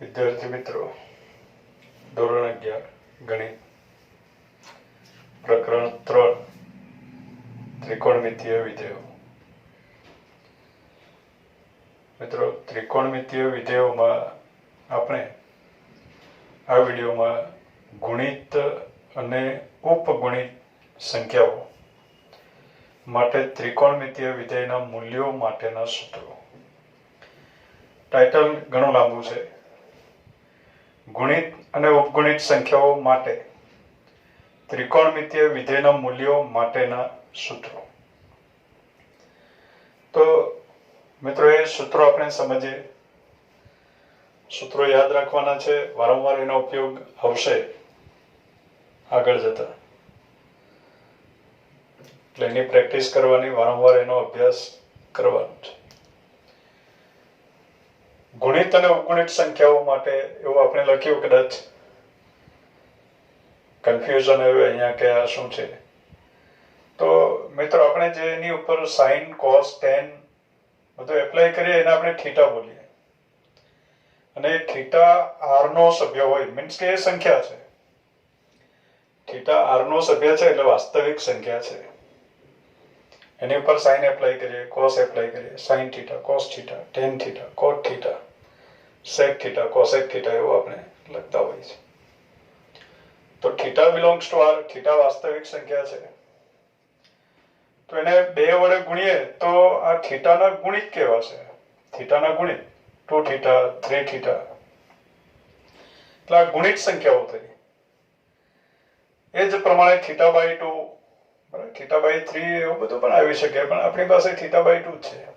વિદ્યાર્થી મિત્રો, ધોરણ 11 ગણિત પ્રકરણ 3 ત્રિકોણમિતીય વિધેયો. મિત્રો, ત્રિકોણમિતીય વિધેયોમાં આપણે આ વિડીયોમાં ગુણિત અને ઉપગુણિત સંખ્યાઓ માટે ત્રિકોણમિતીય વિધેયના મૂલ્યો માટેના સૂત્રો. ટાઇટલ ઘણું લાંબુ છે. ગુણિત અને ઉપગુણિત સંખ્યાઓ માટે ત્રિકોણમિતીય વિધેયના મૂલ્યો માટેના સૂત્રો. તો મિત્રો, એ સૂત્રો આપણે સમજીએ. સૂત્રો યાદ રાખવાના છે, વારંવાર એનો ઉપયોગ આવશે આગળ જતા, એટલે એની પ્રેક્ટિસ કરવાની, વારંવાર એનો અભ્યાસ કરવાનો છે. ગુણિત અને ઉપગુણિત સંખ્યાઓ માટે એવું આપણે લખ્યું, કદાચ કન્ફ્યુઝન આવ્યું અહીંયા કે આ શું છે. તો મિત્રો, આપણે જે એની ઉપર સાઇન, કોસ, ટેન બધું એપ્લાય કરીએ એને આપણે થીટા બોલીએ. અને થીટા આર નો સભ્ય હોય, મીન્સ કે એ સંખ્યા છે. થીટા આર નો સભ્ય છે એટલે વાસ્તવિક સંખ્યા છે. એની ઉપર સાઇન એપ્લાય કરીએ, કોસ એપ્લાય કરીએ, sine theta, cos theta, tan theta, cot theta, sec theta, cosec theta, એવું આપણે લખતા હોઈએ છીએ. તો theta belongs to R, theta વાસ્તવિક સંખ્યા છે. તો એને 2 વડે ગુણીએ તો આ થીટાના ગુણિત કેવા છે? થીટાના ગુણિત 2 થીટા, 3 થીટા, એટલે આ ગુણિત સંખ્યાઓ થઈ. એ જ પ્રમાણે થીટા બાય 2, થીટા બાય 3 એવું બધું પણ આવી શકે, પણ આપણી પાસે થીટા બાય 2 જ છે.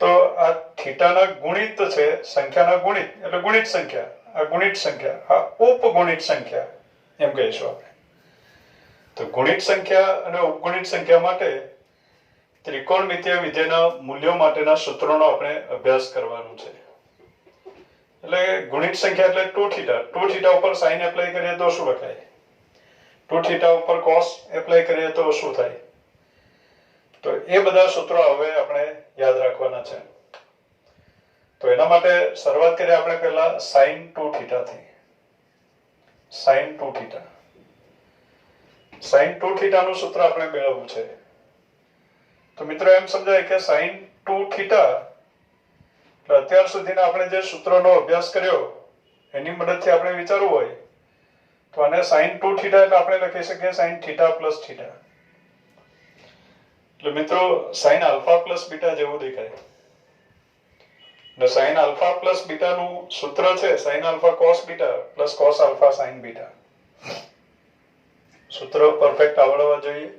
તો આ થીટાના ગુણિત છે, સંખ્યાના ગુણિત એટલે ગુણિત સંખ્યા. આ ગુણિત સંખ્યા, આ ઉપગુણિત સંખ્યા એમ કહીશું આપણે. તો ગુણિત સંખ્યા અને ઉપગુણિત સંખ્યા માટે ત્રિકોણમિતીય વિધેયના મૂલ્યો માટેના સૂત્રોનો આપણે અભ્યાસ કરવાનો છે. એટલે ગુણિત સંખ્યા એટલે 2 થીટા. 2 થીટા ઉપર સાઇન એપ્લાય કરીએ તો શું લખાય? 2 થીટા ઉપર કોસ એપ્લાય કરીએ તો શું થાય? તો એ બધા સૂત્રો હવે આપણે યાદ રાખવાના છે. તો એના માટે શરૂઆત કરીએ આપણે પહેલા સાઇન 2 થીટાથી. Sine 2 theta. સાઇન 2 થીટાનું સૂત્ર આપણે મેળવવું છે. તો મિત્રો, એમ સમજાય કે સાઇન 2 થીટા એટલે અત્યાર સુધીના આપણે જે સૂત્રોનો અભ્યાસ કર્યો એની મદદથી આપણે વિચારવું હોય તો આને સાઇન 2 થીટા એટલે આપણે લખી શકીએ સાઇન થીટા પ્લસ થીટા. એટલે મિત્રો, સાઇન આલ્ફા પ્લસ બીટા જેવું દેખાય. એટલે સાઇન આલ્ફા પ્લસ બીટાનું સૂત્ર છે sign alpha cos beta plus cos alpha sine beta. સૂત્ર પરફેક્ટ આવડવા જોઈએ.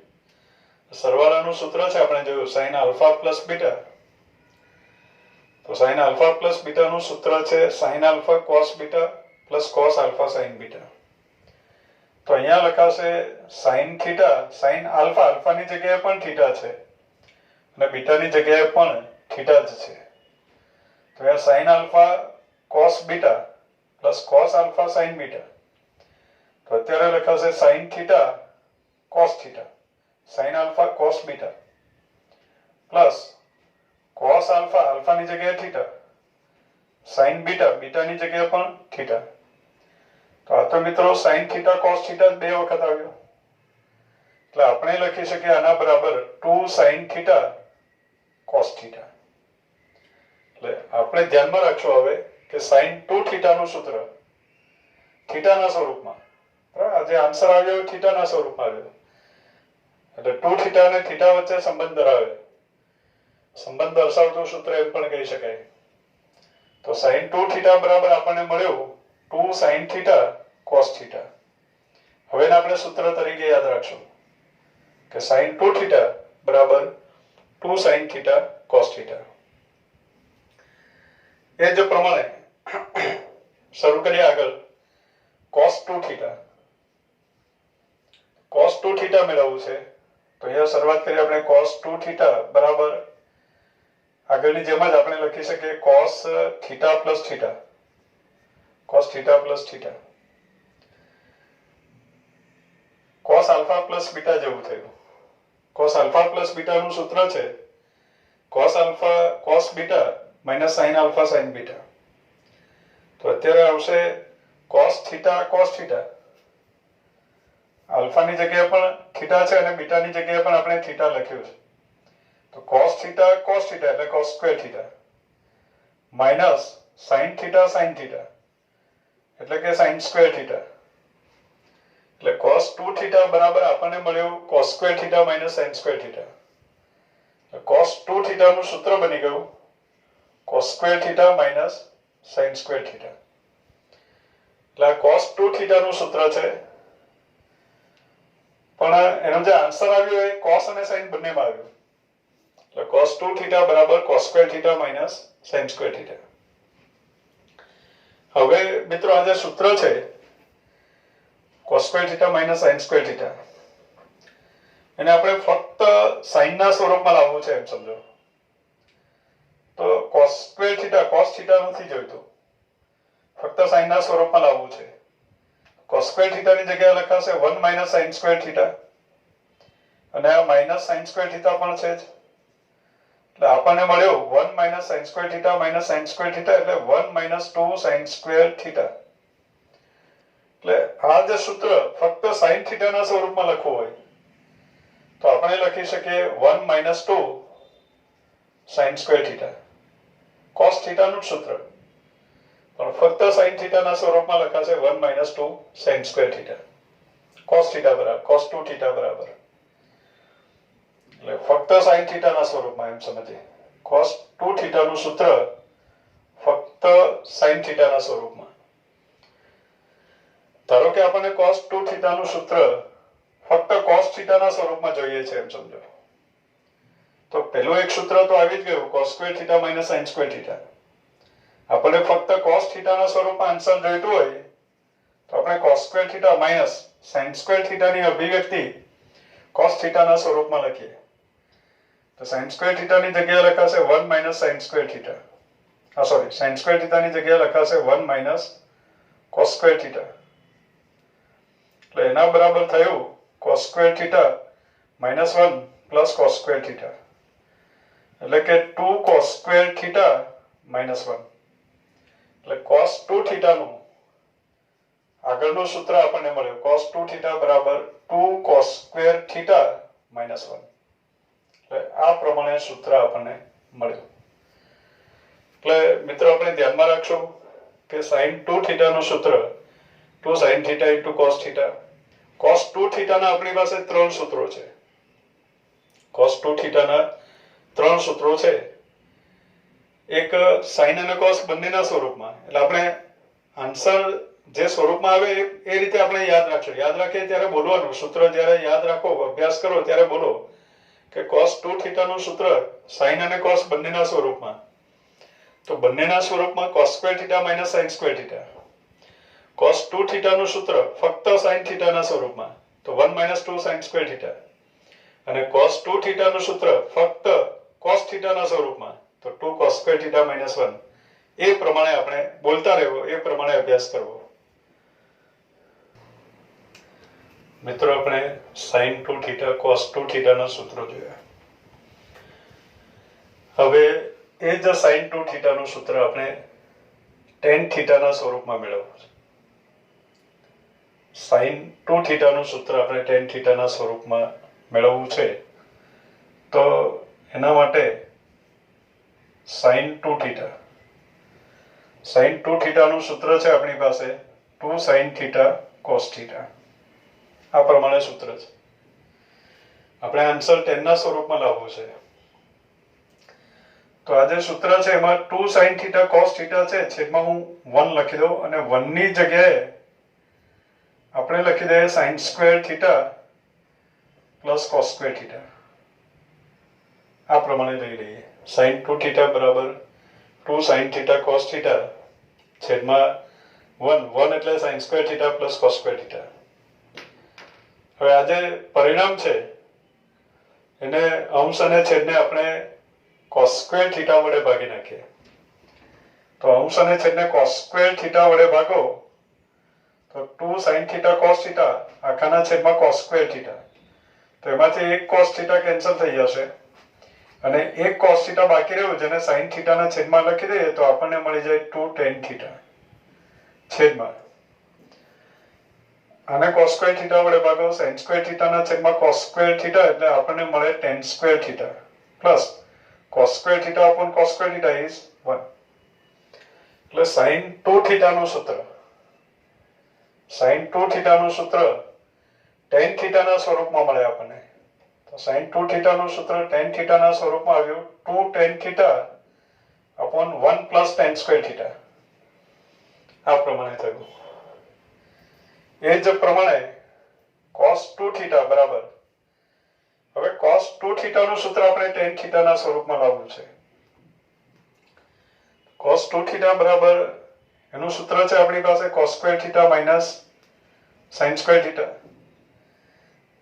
સરવાળાનું સૂત્ર છે આપણે જોયું સાઇન આલ્ફા પ્લસ બીટા. તો સાઇન આલ્ફા પ્લસ બીટાનું સૂત્ર છે sign alpha cos beta plus cos alpha sine beta. તો અહીંયા લખાશે સાઇન થીટા, સાઇન આલ્ફા, આલ્ફાની જગ્યાએ પણ થીટા છે અને બીટાની જગ્યાએ પણ થીટા જ છે. તો અહીંયા sine alpha cos beta plus cos alpha sine beta. તો અત્યારે લખાશે sine theta cos theta, sine alpha cos beta plus cos alpha, આલ્ફાની જગ્યાએ થીટા, સાઇન બીટા, બીટાની જગ્યાએ પણ થીટા. તો આ તો મિત્રો સાઇન થીટા કોસ થીટા 2 વખત આવ્યો. એટલે આપણે લખી શકીએ આના બરાબર 2 સાઇન થીટા કોસ થીટા. એટલે આપણે ધ્યાનમાં રાખશું હવે કે સાઇન 2 થીટાનું સૂત્ર થીટાના સ્વરૂપમાં, આ જે આન્સર આવ્યો થીટાના સ્વરૂપમાં આવ્યો. એટલે 2 થીટા અને થીટા વચ્ચે સંબંધ ધરાવે, સંબંધ દર્શાવતું સૂત્ર એમ પણ કહી શકાય. તો સાઇન 2 થીટા બરાબર આપણને મળ્યું 2 સાઇન થીટા કોસ થીટા. હવે આપણે સૂત્ર તરીકે યાદ રાખશું કે સાઇન 2 થીટા બરાબર 2 સાઇન થીટા કોસ થીટા. એ જ પ્રમાણે શરૂ કરીએ આગળ. Cos 2 theta. કોસ 2 થીટા મેળવવું છે તો અહીંયા શરૂઆત કરીએ આપણે કોસ 2 થીટા બરાબર આગળની જેમ જ આપણે લખી શકીએ cos theta plus theta, cos theta plus theta. Cos alpha plus beta જેવું થયું. કોસ આલ્ફા પ્લસ બીટાનું સૂત્ર છે cos alpha cos beta minus sine alpha sine beta. તો અત્યારે આવશે cos થીટા cos થીટા. આલ્ફાની જગ્યાએ પણ થીટા છે અને બીટાની જગ્યાએ પણ આપણે થીટા લખ્યું છે. તો cos થીટા એટલે cos square theta minus sin theta એટલે કે sin સ્ક્વેર થીટા. એટલે cos 2 થીટા બરાબર આપણને મળ્યું cos square theta minus sin square theta. cos 2 થીટાનું સૂત્ર બની ગયું cos square theta minus sin square theta. એટલે cos 2 થીટાનું સૂત્ર છે, પણ એનો જે આન્સર આવ્યો એ cos અને sin બંનેમાં આવ્યો. એટલે cos 2 થીટા બરાબર cos square theta minus sin square theta. હવે મિત્રો આ જે સૂત્ર છે cos square theta minus sin square theta, એને આપણે ફક્ત sin ના સ્વરૂપમાં લાવવું છે એમ સમજો. તો cos square theta cos theta નથી જોઈતું, ફક્ત sin ના સ્વરૂપમાં લાવવું છે. cos સ્ક્વેર થીટાની જગ્યાએ લખાશે 1 માઇનસ sin સ્ક્વેર થીટા, અને આ માઇનસ sin સ્ક્વેર થીટા પણ છે જ. એટલે આપણને મળ્યું 1 minus sin square theta minus sin square theta એટલે 1 માઇનસ 2 sin સ્ક્વેર થીટા. એટલે આ જે સૂત્ર ફક્ત sin થીટાના સ્વરૂપમાં લખવું હોય તો આપણે લખી શકીએ 1 minus 2 sin square theta, cos થીટાનું જ સૂત્ર, પણ ફક્ત sin થીટાના સ્વરૂપમાં લખાશે 1 minus 2 sin square theta. cos theta બરાબર cos 2 થીટા બરાબર, એટલે ફક્ત sin થીટાના સ્વરૂપમાં એમ સમજીએ. cos 2 થીટાનું સૂત્ર ફક્ત sin થીટાના સ્વરૂપમાં. ધારો કે આપણને cos 2 થીટાનું સૂત્ર ફક્ત cos થીટાના સ્વરૂપમાં જોઈએ છે એમ સમજો. તો પહેલું એક સૂત્ર તો આવી જ ગયું cos square theta minus sin square theta. આપણે ફક્ત cos થીટાના સ્વરૂપમાં આન્સર જોઈતું હોય તો આપણે cos square theta minus sin square થીટાની અભિવ્યક્તિ cos થીટાના સ્વરૂપમાં લખીએ. તો sin સ્ક્વેર થીટાની જગ્યાએ લખાશે 1 minus sin square theta. sin square થીટાની જગ્યાએ લખાશે 1 માઇનસ cos સ્ક્વેર થીટા. એટલે એના બરાબર થયું cos square theta minus 1 plus cos square theta, એટલે કે 2 cos સ્ક્વેર થીટા માઇનસ 1. એટલે cos 2 થીટાનું આગળનું સૂત્ર આપણને મળ્યું cos 2 થીટા બરાબર 2 cos સ્ક્વેર થીટા માઇનસ 1. એટલે આ પ્રમાણે સૂત્ર આપણને મળ્યું. એટલે મિત્રો આપણે ધ્યાનમાં રાખશું કે sin 2 થીટાનું સૂત્ર 2 sin theta into cos theta. cos 2 થીટાના આપણી પાસે 3 સૂત્રો છે. cos 2 થીટાના 3 સૂત્રો છે. એક sin અને cos બંનેના સ્વરૂપમાં. એટલે આપણે આન્સર જે સ્વરૂપમાં આવે એ રીતે આપણે યાદ રાખશું. યાદ રાખીએ ત્યારે બોલવાનું સૂત્ર, જ્યારે યાદ રાખો અભ્યાસ કરો ત્યારે બોલો કે cos 2 થીટાનું સૂત્ર sin અને cos બંનેના સ્વરૂપમાં. તો બંનેના સ્વરૂપમાં cos square theta minus sin square theta. cos 2 થીટાનું સૂત્ર ફક્ત sin થીટાના સ્વરૂપમાં, તો 1 માઇનસ 2 sin સ્ક્વેર થીટા. અને cos 2 થીટાનું સૂત્ર ફક્ત cos થીટાના સ્વરૂપમાં, તો 2 cos સ્ક્વેર થીટા માઇનસ 1. એ પ્રમાણે આપણે બોલતા રહેવું, એ પ્રમાણે અભ્યાસ કરવો. મિત્રો આપણે sin 2 થીટા cos 2 થીટાના સૂત્રો જોયા. હવે એ જ sin 2 થીટાનું સૂત્ર આપણે tan થીટાના સ્વરૂપમાં મેળવવું છે. sin 2 થીટાનું સૂત્ર આપણે tan થીટાના સ્વરૂપમાં મેળવવું છે. તો એના માટે sin 2 થીટા, sin 2 થીટાનું સૂત્ર છે આપણી પાસે 2 sin થીટા cos થીટા. આ પ્રમાણે સૂત્ર છે. આપણે આન્સર tan ના સ્વરૂપમાં લાવવું છે. તો આ જે સૂત્ર છે એમાં 2 sin થીટા cos થીટા છે, છેદમાં હું 1 લખી દઉં અને 1 ની જગ્યાએ આપણે લખી દઈએ sin square theta plus cos square theta. આ પ્રમાણે લઈ લઈએ. sin 2 થીટા બરાબર 2 sin થીટા cos થીટા છેદમાં 1 એટલે sin square theta plus cos square theta. હવે આ જે પરિણામ છે એને અંશ અને છેદને આપણે cos સ્ક્વેર થીટા વડે ભાગી નાખીએ. તો અંશ અને છેદને cos સ્ક્વેર થીટા વડે ભાગો તો 2 sin થીટા cos થીટા આખાના છેદમાં cos સ્ક્વેર થીટા. તો એમાંથી એક cos થીટા કેન્સલ થઈ જશે અને એક cos થીટા બાકી રહ્યું જેને sin થીટાના છેદમાં લખી દઈએ તો આપણને મળી જાય 2 tan થીટા. છેદમાં આને cos સ્ક્વેર થીટા વડે ભાગો sin સ્ક્વેર થીટાના છેદમાં cos સ્ક્વેર થીટા એટલે આપણને મળે tan square theta plus cos square theta upon cos square theta is 1 એટલે sin 2 થીટાનું સૂત્ર sin 2 થીટાનું સૂત્ર tan થીટાના સ્વરૂપમાં મળે આપણને તો sin 2 થીટાનું સૂત્ર tan થીટાના સ્વરૂપમાં આવ્યું 2 tan theta upon 1 plus tan square theta આ પ્રમાણે થયું એ જ પ્રમાણે cos 2 થીટા બરાબર હવે cos 2 થીટાનું સૂત્ર આપણે tan થીટાના સ્વરૂપમાં લાવવું છે cos 2 થીટા બરાબર એનું સૂત્ર છે આપણી પાસે cos square theta minus sin square theta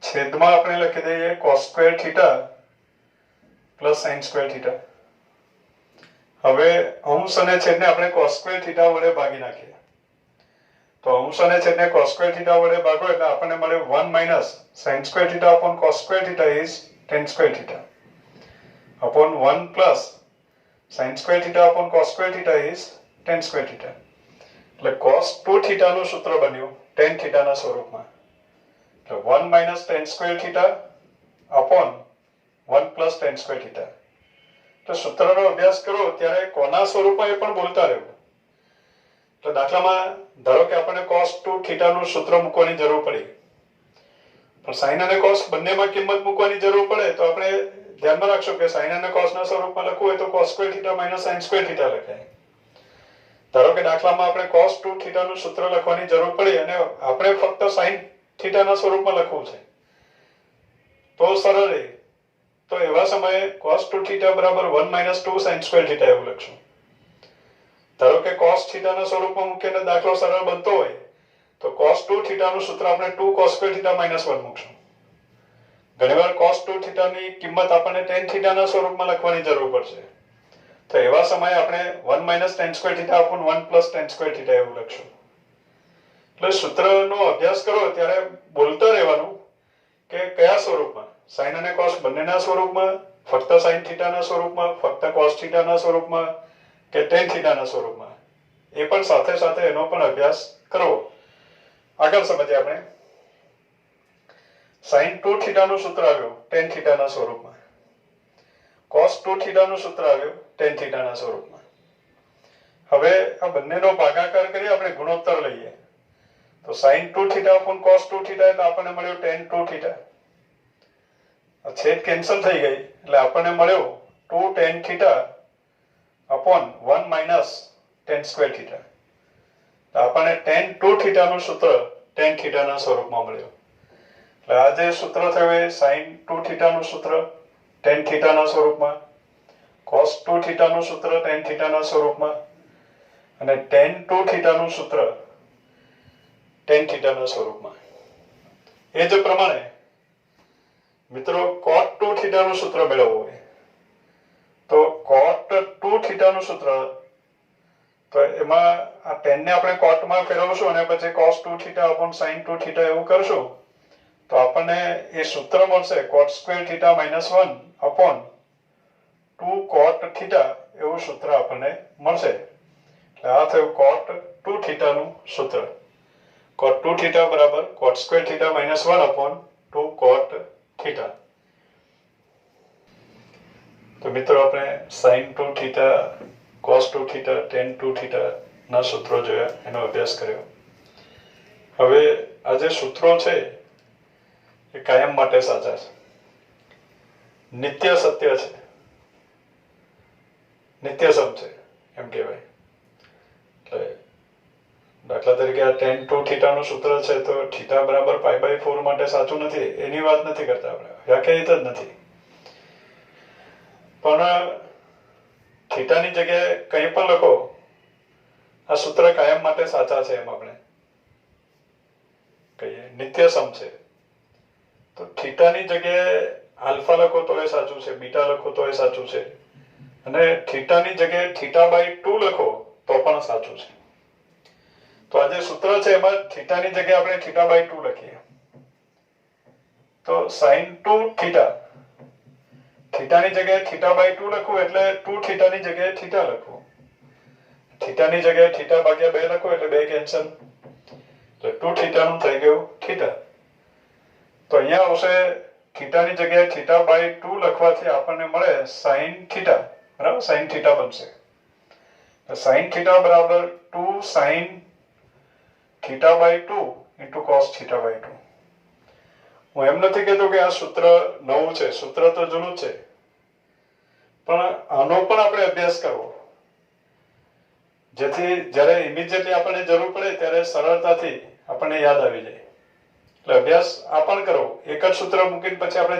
છેદમાં આપણે લખી દઈએ cos square theta plus sin square theta હવે અંશ અને છેદને આપણે cos સ્ક્વેર થીટા વડે ભાગી નાખીએ તો અંશ અને છેદને cos સ્ક્વેર થીટા વડે ભાગો એટલે આપણને મળે 1 minus sin square theta upon cos square theta is tan square theta upon 1 plus sin square theta upon cos square theta is tan square theta એટલે cos 2 થીટાનું સૂત્ર બન્યું tan થીટાના સ્વરૂપમાં એટલે 1 minus tan square theta upon 1 plus tan square theta તો સૂત્રનો અભ્યાસ કરો ત્યારે કોના સ્વરૂપમાં એ પણ બોલતા રહેવું તો દાખલામાં ધારો કે આપણને cos 2 થીટાનું સૂત્ર મૂકવાની જરૂર પડી પણ sin અને cos બંનેમાં કિંમત મૂકવાની જરૂર પડે તો આપણે ધ્યાનમાં રાખશો કે sin અને cos ના સ્વરૂપમાં લખવું હોય તો cos square theta minus sin square theta લખાય ધારો કે દાખલામાં આપણે cos 2 થીટાનું સૂત્ર લખવાની જરૂર પડી અને આપણે ફક્ત sin થીટાના સ્વરૂપમાં લખવું છે તો સરળ રહે તો એવા સમયે cos 2 થીટા બરાબર 1 minus 2 sin સ્ક્વેર થીટા એવું લખશું ધારો કે cos થીટાના સ્વરૂપમાં મૂકીને દાખલો સરળ બનતો હોય તો cos 2 થીટાનું સૂત્ર આપણે 2 cos સ્ક્વેર થીટા minus 1 મૂકશું ઘણીવાર cos 2 થીટાની કિંમત આપણને tan થીટાના સ્વરૂપમાં લખવાની જરૂર પડશે તો એવા સમયે આપણે 1 minus tan square theta upon 1 plus tan square theta એવું લખશું એટલે સૂત્રનો અભ્યાસ કરો ત્યારે બોલતા રહેવાનું કે કયા સ્વરૂપમાં sin અને cos બંનેના સ્વરૂપમાં ફક્ત sin થીટાના સ્વરૂપમાં ફક્ત cos થીટાના સ્વરૂપમાં કે tan થીટાના સ્વરૂપમાં એ પણ સાથે સાથે એનો પણ અભ્યાસ કરવો આગળ સમજીએ આપણે sin 2 થીટાનું સૂત્ર આવ્યું tan થીટાના સ્વરૂપમાં cos 2 થીટાનું સૂત્ર આવ્યું tan થીટાના સ્વરૂપમાં હવે આ બંનેનો ભાગાકાર કરી આપણે ગુણોત્તર લઈએ તો sin 2 theta upon cos 2 theta એટલે આપણને મળ્યો tan 2 થીટા છેદ કેન્સલ થઈ ગઈ એટલે આપણને મળ્યો 2 tan theta upon 1 minus tan square theta તો આપણને tan 2 થીટાનું સૂત્ર tan થીટાના સ્વરૂપમાં મળ્યું એટલે આ જે સૂત્ર થયું એ sin 2 થીટાનું સૂત્ર tan થીટાના સ્વરૂપમાં cos 2 થીટાનું સૂત્ર tan થીટાના સ્વરૂપમાં અને tan 2 થીટાનું સૂત્ર tan થીટાના સ્વરૂપમાં એ જ પ્રમાણે મિત્રો cot 2 થીટાનું સૂત્ર મેળવવું હોય તો cot 2 થીટાનું સૂત્ર તો એમાં આ tan ને આપણે cot માં ફેરવશું અને પછી cos 2 theta upon sin 2 theta એવું કરશું તો આપણને એ સૂત્ર મળશે cot square theta -1 upon 2 cot theta એવું સૂત્ર આપણને મળશે એટલે આ થયું cot 2 થીટાનું સૂત્ર cot 2 થીટા બરાબર cot square theta -1 upon 2 cot theta તો મિત્રો આપણે sin 2 theta cos 2 theta tan 2 theta ના સૂત્રો જોયા એનો અભ્યાસ કર્યો હવે આ જે સૂત્રો છે એ કાયમ માટે સાચા છે નિત્ય સત્ય છે નિત્યસમ છે એમ કહેવાય એટલે દાખલા તરીકે આ tan 2 થીટાનું સૂત્ર છે તો થીટા બરાબર π/4 માટે સાચું નથી એની વાત નથી કરતા આપણે વ્યાખ્યાયિત જ નથી પણ થીટાની જગ્યાએ કંઈ પણ લખો આ સૂત્ર કાયમ માટે સાચા છે એમ આપણે કહીએ નિત્યસમ છે તો થીટાની જગ્યાએ આલ્ફા લખો તો એ સાચું છે બીટા લખો તો એ સાચું છે અને થીટાની જગ્યાએ θ/2 લખો તો પણ સાચું છે તો આ જે સૂત્ર છે એમાં થીટાની જગ્યાએ આપણે θ/2 લખીએ તો sin 2 થીટા થીટાની જગ્યાએ θ/2 લખવું એટલે 2 થીટાની જગ્યાએ થીટા લખવું થીટાની જગ્યાએ થીટા ભાગ્યા 2 લખો એટલે 2 કેન્સલ, તો 2 થીટાનું થઈ ગયું થીટા. તો અહીંયા આવશે થીટાની જગ્યાએ થીટા બાય 2 લખવાથી આપણને મળે સાઈન થીટા, બરાબર, સાઈન થીટા બનશે. સાઈન થીટા બરાબર 2 sine theta by 2 into cos theta by 2. હું એમ નથી કહેતો કે આ સૂત્ર નવું છે, સૂત્ર તો જૂનું છે, પણ આનો પણ આપણે અભ્યાસ કરવો, જેથી જ્યારે ઇમિડિયેટલી આપણને જરૂર પડે ત્યારે સરળતાથી આપણને યાદ આવી જાય. એટલે અભ્યાસ આ પણ કરવો. એક જ સૂત્ર મૂકીને પછી આપણે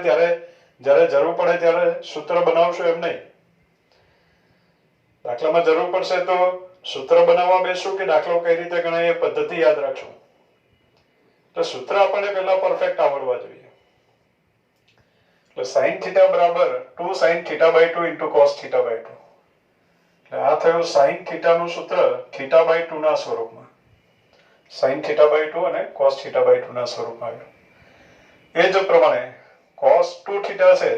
જ્યારે જરૂર પડે ત્યારે સૂત્ર બનાવશું એમ નહીં. દાખલામાં જરૂર પડશે તો સૂત્ર બનાવવા બેસશું કે દાખલો કઈ રીતે ગણાય એ પદ્ધતિ યાદ રાખશું. તો સૂત્ર આપણને પહેલા પરફેક્ટ આવડવા જોઈએ. એટલે સાઈન થીટા બરાબર 2 sine theta by 2 into cos theta by 2. એટલે આ થયું સાઈન થીટાનું સૂત્ર થીટા બાય 2 ના સ્વરૂપમાં, સાઈન થીટા બાય 2 અને કોસ થીટા બાય 2 ના સ્વરૂપમાં આવ્યું. એ જ પ્રમાણે કોસ 2 થીટા છે,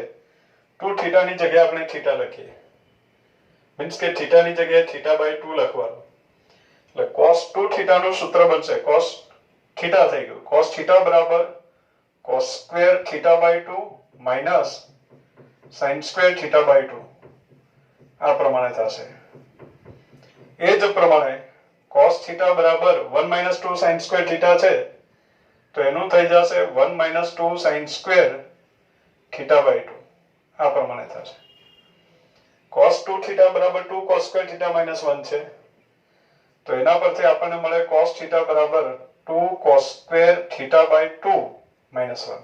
2 થીટાની જગ્યાએ આપણે થીટા લખીએ, મીન્સ કે થીટાની જગ્યાએ થીટા બાય 2 લખવાનું. એટલે કોસ 2 થીટાનું સૂત્ર બનશે, કોસ થીટા થઈ ગયું, કોસ થીટા બરાબર cos square theta by 2 minus sine square theta by 2. આ પ્રમાણે થશે. એ જ પ્રમાણે cos થીટા બરાબર 1 - 2 sin સ્ક્વેર થીટા છે, તો એનું થઈ જશે 1 - 2 sin સ્ક્વેર થીટા બાય 2. આ પ્રમાણે થશે. cos 2 થીટા બરાબર 2 cos સ્ક્વેર થીટા -1 છે, તો એના પરથી આપણને મળે cos થીટા બરાબર 2 cos સ્ક્વેર થીટા બાય 2 -1.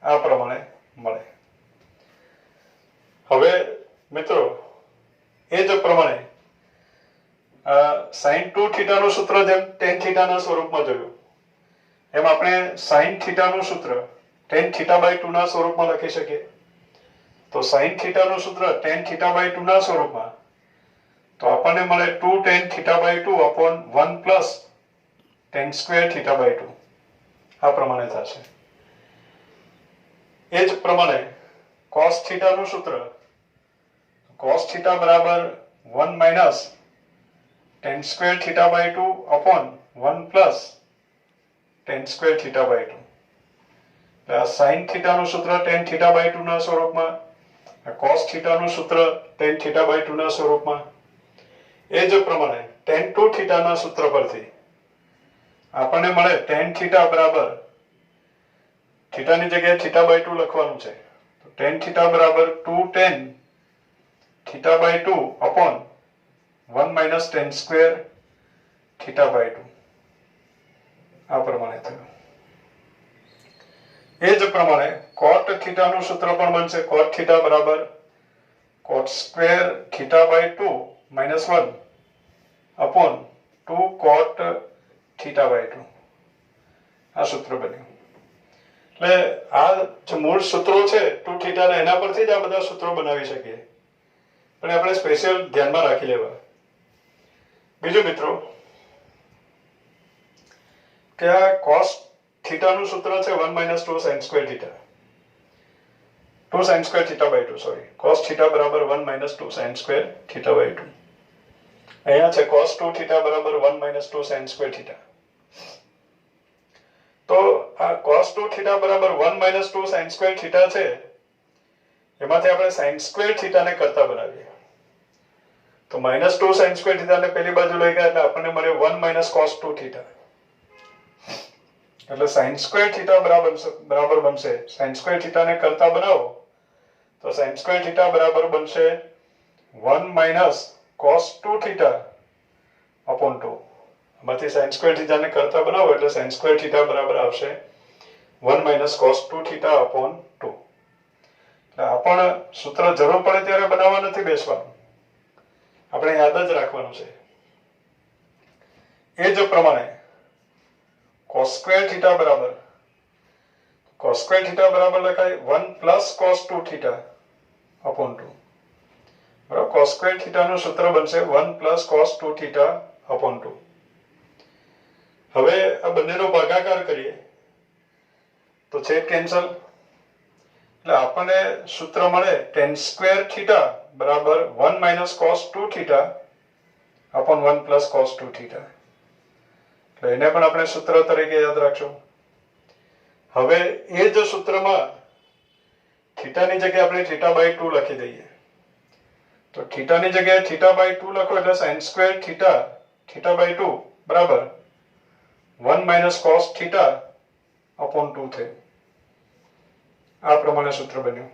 આ પ્રમાણે મળે. હવે મિત્રો એ જ પ્રમાણે sin 2 થીટાનું સૂત્ર જેમ tan થીટાના સ્વરૂપમાં જોયું, એમ આપણે sin થીટાનું સૂત્ર tan થીટા બાય 2 ના સ્વરૂપમાં લખી શકીએ. તો sin થીટાનું સૂત્ર tan થીટા બાય 2 ના સ્વરૂપમાં, તો આપણને મળે 2 tan theta by 2 upon 1 plus tan square theta by 2. આ પ્રમાણે થશે. એ જ પ્રમાણે cos થીટાનું સૂત્ર cos થીટા બરાબર 1 minus tan square theta by 2 upon 1 plus tan square theta by 2. એટલે આ sin થીટાનું સૂત્ર tan થીટા બાય 2 ના સ્વરૂપમાં, આ cos થીટાનું સૂત્ર tan થીટા બાય 2 ના સ્વરૂપમાં. એ જ પ્રમાણે tan 2 થીટાના સૂત્ર પરથી આપણને મળે tan થીટા બરાબર, થીટાની જગ્યાએ થીટા બાય 2 લખવાનું છે, તો tan થીટા બરાબર 2 tan theta by 2 upon 1 minus tan square theta by 2. આ પ્રમાણે થયું. એ જ પ્રમાણે cot થીટાનું સૂત્ર પણ બનશે, cot થીટા બરાબર cot square theta by 2 -1 upon 2 cot theta by 2. આ સૂત્ર બન્યું. એટલે આ જે મૂળ સૂત્રો છે 2 થીટાના, એના પરથી જ આ બધા સૂત્રો બનાવી શકીએ, પણ આપણે સ્પેશિયલ ધ્યાનમાં રાખી લેવા. બીજું મિત્રો કે આ cos થીટાનું સૂત્ર છે 1 - 2 sin square theta, 2 sin square theta by 2, sorry, cos theta બરાબર 1 - 2 sin સ્ક્વેર થીટા બાય 2. અહીંયા છે cos 2 થીટા બરાબર 1 - 2 sin સ્ક્વેર થીટા. તો આ cos 2 થીટા બરાબર 1 - 2 sin સ્ક્વેર થીટા છે, એમાંથી આપણે sin સ્ક્વેર થીટાને કરતા બનાવીએ. તો -2 sin સ્ક્વેર થીટાને પેલી બાજુ લઈ ગયા એટલે આપણને મળે 1 - cos 2 થીટા. એટલે sin સ્ક્વેર થીટા બરાબર બનશે, sin સ્ક્વેર થીટાને કરતા બનાવો તો sin સ્ક્વેર થીટા બરાબર બનશે 1 - cos 2 થીટા upon 2. આમાંથી sin સ્ક્વેર થીટાને કરતા બનાવો એટલે sin સ્ક્વેર થીટા બરાબર આવશે 1 - cos 2 થીટા upon 2. એટલે આ પણ સૂત્ર જરૂર પડે ત્યારે બનાવવા નથી બેસવાનું, આપણે યાદ જ રાખવાનું છે. એ જ પ્રમાણે cos સ્ક્વેર થીટા બરાબર લખાય 1 plus cos 2 થીટા upon 2. બરાબર, cos સ્ક્વેર થીટાનું સૂત્ર બનશે 1 plus cos 2 થીટા upon 2. હવે આ બંનેનો ભાગાકાર કરીએ તો છેદ કેન્સલ, એટલે આપણને સૂત્ર મળે tan સ્ક્વેર થીટા બરાબર 1 - cos 2 theta upon 1 plus cos 2 theta. એટલે એને પણ આપણે સૂત્ર તરીકે યાદ રાખશું। હવે એ જ સૂત્રમાં થીટાની જગ્યાએ આપણે થીટા બાય 2 લખી દઈએ। તો થીટાની જગ્યાએ થીટા બાય 2 લખો એટલે sin square theta theta by 2 બરાબર 1 માઇનસ cos થીટા अपॉन 2 થયું। આ પ્રમાણે સૂત્ર બન્યું।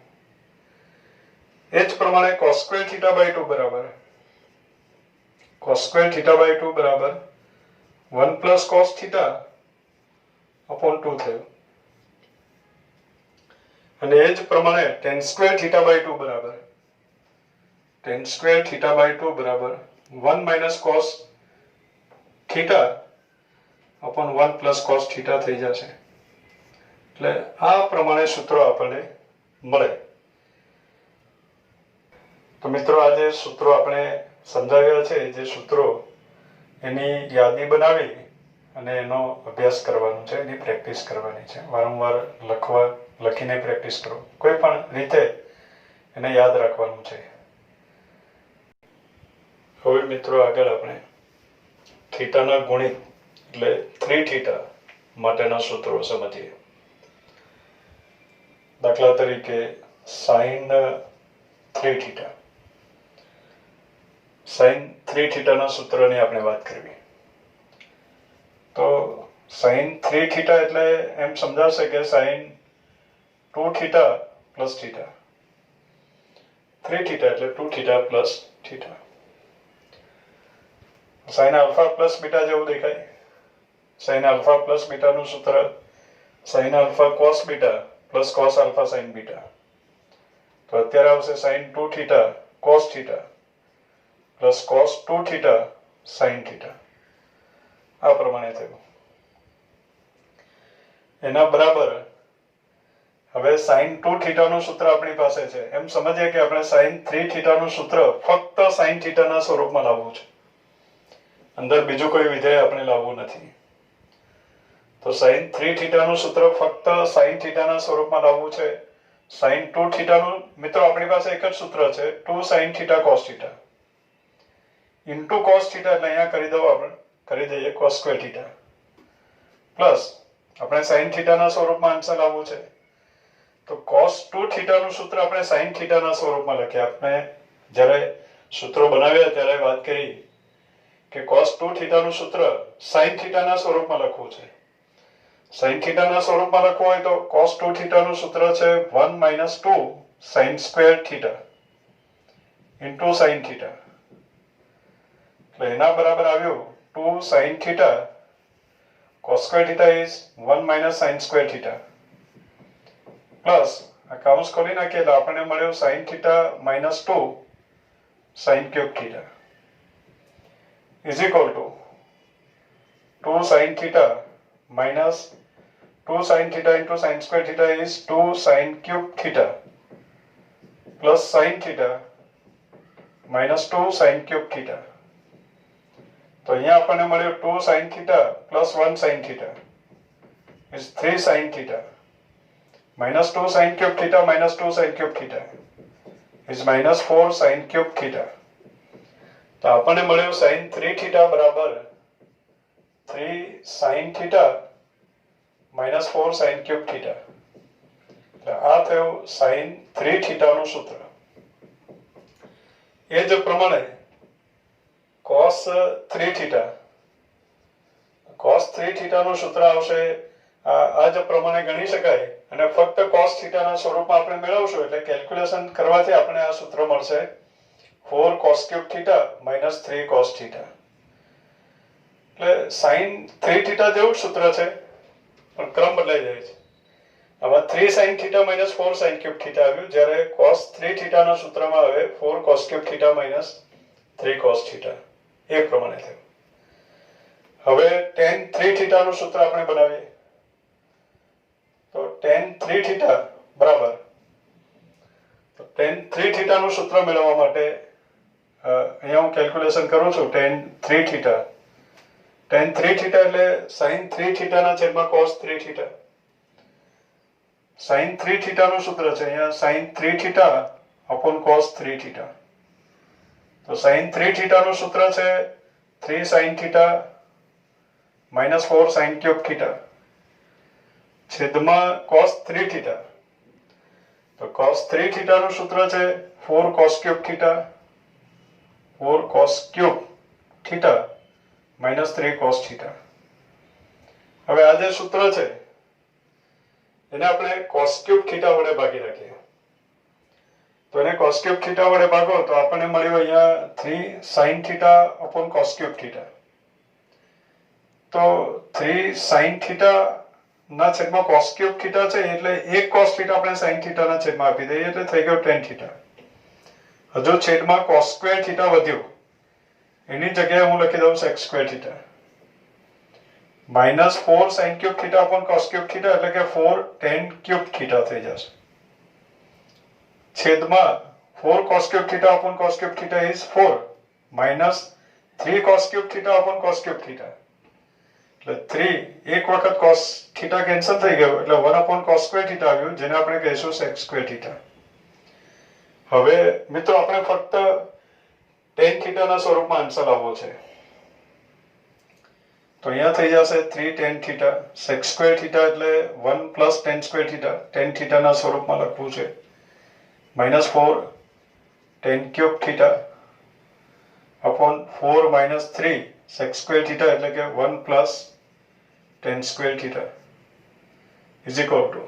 એ જ પ્રમાણે cos સ્ક્વેર થીટા બાય 2 બરાબર cos સ્ક્વેર થીટા બાય 2 બરાબર 1 પ્લસ cos થીટા अपॉन 2 થયું। અને એ જ પ્રમાણે tan સ્ક્વેર થીટા બાય 2 બરાબર tan સ્ક્વેર થીટા બાય 2 બરાબર 1 minus cos theta upon 1 plus cos theta થઈ જશે। એટલે આ પ્રમાણે સૂત્રો આપણને મળે। તો મિત્રો આ જે સૂત્રો આપણે સમજાવ્યા છે, જે સૂત્રો એની યાદી બનાવી અને એનો અભ્યાસ કરવાનો છે, એની પ્રેક્ટિસ કરવાની છે। વારંવાર લખીને પ્રેક્ટિસ કરો, કોઈ પણ રીતે એને યાદ રાખવાનું છે। હવે મિત્રો આગળ આપણે થીટાના ગુણિત એટલે 3 થીટા માટેના સૂત્રો સમજીએ। દાખલા તરીકે sin 3 થીટા sin 3 થીટાના સૂત્રની આપણે વાત કરવી। તો sin 3 થીટા એટલે એમ સમજાશે કે sin 2 theta plus theta 3 theta એટલે 2 theta plus theta. sin alpha plus beta જેવું દેખાય। sin આલ્ફા પ્લસ બીટાનું સૂત્ર sin alpha cos beta plus cos alpha sin beta. તો અત્યારે આવશે sin 2 theta cos theta plus cos 2 theta sin theta. આ પ્રમાણે થયું। એના બરાબર હવે sin 2 થીટાનું સૂત્ર આપણી પાસે છે। એમ સમજીએ કે આપણે sin 3 થીટાનું સૂત્ર ફક્ત sin થીટાના સ્વરૂપમાં લાવવું છે, અંદર બીજું કોઈ વિધેય આપણે લાવવું નથી। તો sin 3 થીટાનું સૂત્ર ફક્ત sin થીટાના સ્વરૂપમાં લાવવું છે। sin 2 થીટાનું મિત્રો આપણી પાસે એક જ સૂત્ર છે, 2 sin theta cos theta into cos theta એટલે અહીંયા કરી દઈએ cos સ્ક્વેર થીટા પ્લસ આપણે sin થીટાના સ્વરૂપમાં આન્સર લાવવું છે। તો cos 2 થીટાનું સૂત્ર આપણે sin થીટાના સ્વરૂપમાં લખ્યા। આપણે જ્યારે સૂત્રો બનાવ્યા ત્યારે વાત કરી કે cos 2 થીટાનું સૂત્ર sin થીટાના સ્વરૂપમાં લખવું છે। sin થીટાના સ્વરૂપમાં લખવું હોય તો cos 2 થીટાનું સૂત્ર છે 1 minus 2 sin square theta into sin theta. એટલે એના બરાબર આવ્યું 2 sin theta cos square theta is 1 minus sin square theta plus આ કાઉન્સ ખોલી નાખીએ એટલે આપણને મળ્યું sin theta minus 2 sin cube theta is equal to 2 sin theta minus 2 sin theta into sin square theta is 2 sin cube theta plus sin theta minus 2 sin cube theta। तो यहाँ अपन ने 2 sin theta plus 1 sin theta is 3 sin theta minus 2 sin cube theta minus 2 sin cube theta is minus 4 sin cube theta। तो अपन ने sin 3 theta बराबर 3 sin theta minus 4 sin cube theta। आ थयो sin 3 theta નું સૂત્ર। એ જ પ્રમાણે cos 3 theta નું સૂત્ર આવશે આ જ પ્રમાણે ગણી શકાય અને ફક્ત cos theta ના સ્વરૂપમાં આપણે મેળવશું એટલે કેલ્ક્યુલેશન કરવાથી આપણે આ સૂત્ર મળશે 4 cos cube theta minus 3 cos theta। એટલે sin 3 theta જેવું જ સૂત્ર છે પણ ક્રમ બદલાઈ જાય છે। આમાં 3 sin theta minus 4 sin cube theta આવ્યું, જ્યારે cos 3 theta ના સૂત્રમાં આવે 4 cos cube theta minus 3 cos theta। એ પ્રમાણે થયું। હવે tan 3 theta નું સૂત્ર આપણે બનાવીએ તો tan 3 theta બરાબર તો tan 3 theta નું સૂત્ર મેળવવા માટે અહીંયા હું કેલ્ક્યુલેશન કરું છું tan 3 theta એટલે sin 3 theta ના છેદમાં cos 3 theta। sin 3 theta નું સૂત્ર છે અહીંયા sin 3 theta upon cos 3 theta। તો sin 3 theta નું સૂત્ર છે 3 sin theta minus 4 sin cube theta છેદમાં cos 3 થીટા. તો cos 3 થીટાનું સૂત્ર છે 4 cos cube theta 4 cos cube theta minus 3 cos theta. હવે આ જે સૂત્ર છે એને આપણે cos ક્યુબ થીટા વડે ભાગી નાખીએ. તો એને cos ક્યુબ થીટા વડે ભાગો તો આપણને મળ્યું અહીંયા 3 sin theta upon cos cube theta. તો 3 sin થીટા ના છેદમાં cos ક્યુબ થીટા છે એટલે એક cos થીટા આપણે sin થીટા ના છેદમાં આપી દઈએ એટલે થઈ ગયો tan થીટા. હજુ છેદમાં cos સ્ક્વેર થીટા વધ્યું એની જગ્યાએ હું લખી દઉં sec square theta minus 4 sin cube theta upon cos cube theta એટલે કે 4 tan ક્યુબ થીટા થઈ જશે. છેદમાં 4 cos cube theta upon cos cube theta is 4 minus 3 cos cube theta upon cos cube theta એટલે 3 એક વખત cos થીટા કેન્સલ થઈ ગયો એટલે 1 upon cos સ્ક્વેર થીટા આવ્યું જેને આપણે કહીશું sec સ્ક્વેર થીટા. હવે મિત્રો આપણે ફક્ત tan થીટાના સ્વરૂપમાં આન્સર લાવવો છે. તો અહીંયા થઈ જશે 3 tan theta sec square theta એટલે 1 plus tan square theta tan થીટાના સ્વરૂપમાં લખવું છે minus 4 tan cube theta upon 4 minus 3 sec square theta એટલે કે 1 plus tan square theta is equal to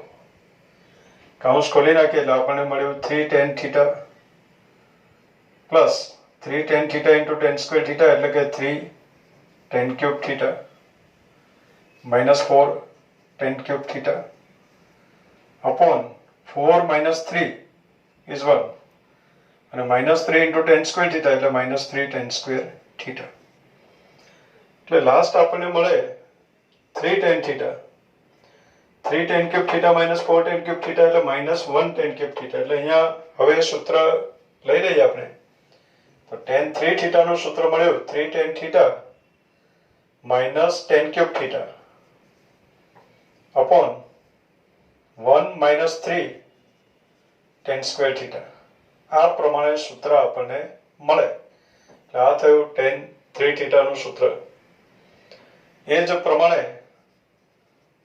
કૌંસ ખોલી નાખીએ એટલે આપણને મળ્યું 3 tan theta plus 3 tan theta into tan square theta એટલે કે 3 tan cube theta minus 4 tan cube theta upon 4 minus 3 is 1 અને minus 3 into tan square theta એટલે minus 3 tan સ્ક્વેર થીટા. એટલે લાસ્ટ આપણને મળે 3 tan theta 3 tan cube theta minus 4 tan cube theta એટલે minus 1 tan cube theta. એટલે અહીંયા હવે સૂત્ર લઈ લઈએ આપણે. તો tan 3 થીટાનું સૂત્ર મળ્યું 3 tan theta minus tan cube theta upon 1 minus 3 tan square theta. આ પ્રમાણે સૂત્ર આપણને મળે. આ થયું tan 3 થીટાનું સૂત્ર. એ જ પ્રમાણે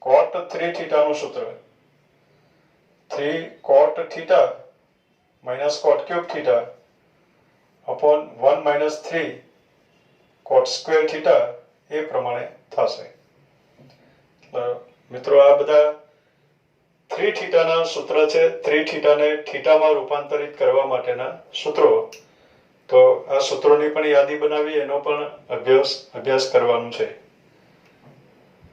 cot 3 થીટાનું સૂત્ર 3 cot theta minus cot cube theta upon 1 minus 3 cot square theta એ પ્રમાણે થશે. મિત્રો આ બધા 3 થીટાના સૂત્ર છે. 3 થીટાને થીટામાં રૂપાંતરિત કરવા માટેના સૂત્રો. તો આ સૂત્રોની પણ યાદી બનાવી એનો પણ અભ્યાસ કરવાનું છે.